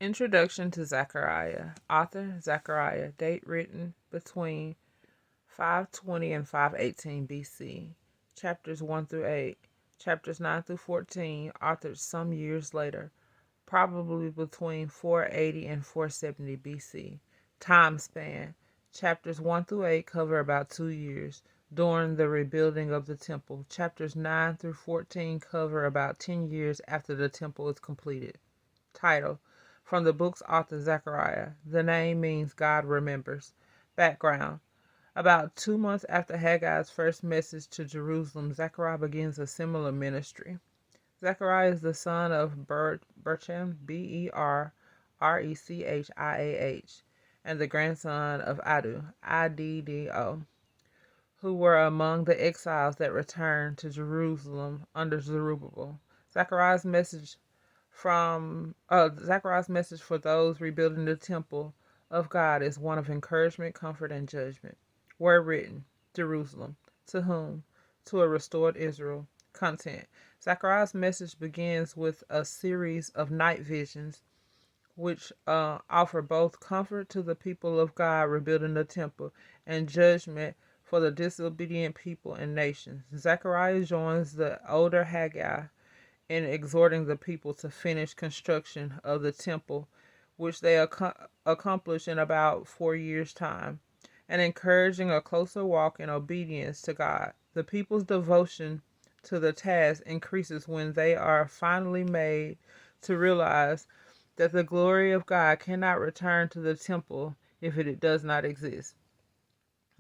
Introduction to Zechariah. Author Zechariah. Date written between 520 and 518 BC. Chapters 1 through 8. Chapters 9 through 14, authored some years later, probably between 480 and 470 BC. Time span. Chapters 1 through 8 cover about 2 years during the rebuilding of the temple. Chapters 9 through 14 cover about 10 years after the temple is completed. Title: from the book's author Zechariah. The name means God remembers. Background: about 2 months after Haggai's first message to Jerusalem, Zechariah begins a similar ministry. Zechariah is the son of Bercham, Berrechiah, and the grandson of Iddo, Iddo, who were among the exiles that returned to Jerusalem under Zerubbabel. Zechariah's message Zechariah's message for those rebuilding the temple of God is one of encouragement, comfort, and judgment. Word written: Jerusalem. To whom? To a restored Israel. Content: Zechariah's message begins with a series of night visions which offer both comfort to the people of God rebuilding the temple and judgment for the disobedient people and nations. Zechariah joins the older Haggai in exhorting the people to finish construction of the temple, which they accomplished in about 4 years' time, and encouraging a closer walk in obedience to God. The people's devotion to the task increases when they are finally made to realize that the glory of God cannot return to the temple if it does not exist.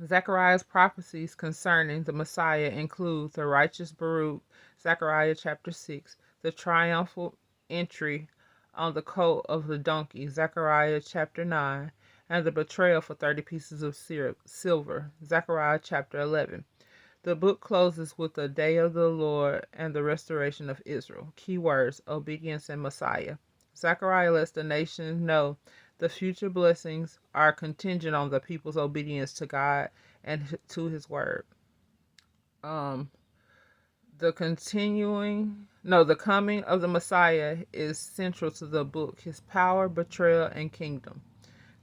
Zechariah's prophecies concerning the Messiah include the righteous Baruch, Zechariah chapter 6, the triumphal entry on the colt of the donkey, Zechariah chapter 9, and the betrayal for 30 pieces of silver, Zechariah chapter 11. The book closes with the day of the Lord and the restoration of Israel. Keywords: obedience and Messiah. Zechariah lets the nation know the future blessings are contingent on the people's obedience to God and to his word. The coming of the Messiah is central to the book. His power, betrayal, and kingdom.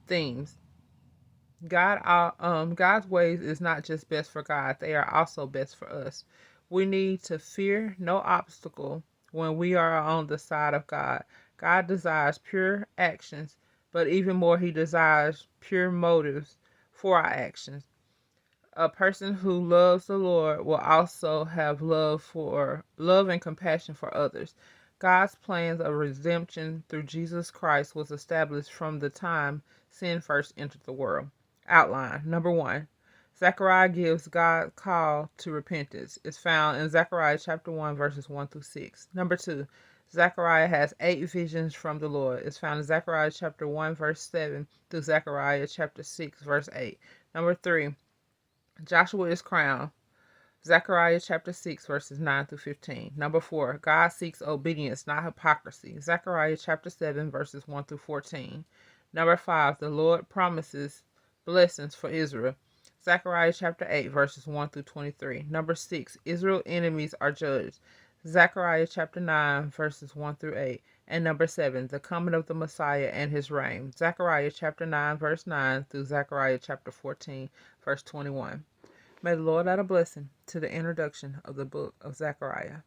Themes: God's ways is not just best for God; they are also best for us. We need to fear no obstacle when we are on the side of God. God desires pure actions, but even more, He desires pure motives for our actions. A person who loves the Lord will also have love and compassion for others. God's plans of redemption through Jesus Christ was established from the time sin first entered the world. Outline: number 1, Zechariah gives God's call to repentance. It's found in Zechariah chapter 1 verses 1 through 6. Number 2, Zechariah has 8 visions from the Lord. It's found in Zechariah chapter 1 verse 7 through Zechariah chapter 6 verse 8. Number 3, Joshua is crowned. Zechariah chapter 6 verses 9 through 15. Number 4, God seeks obedience, not hypocrisy. Zechariah chapter 7 verses 1 through 14. Number 5, the Lord promises blessings for Israel. Zechariah chapter 8 verses 1 through 23. Number 6, Israel's enemies are judged. Zechariah chapter 9 verses 1 through 8. And number 7, the coming of the Messiah and his reign. Zechariah chapter 9 verse 9 through Zechariah chapter 14 verse 21. May the Lord add a blessing to the introduction of the book of Zechariah.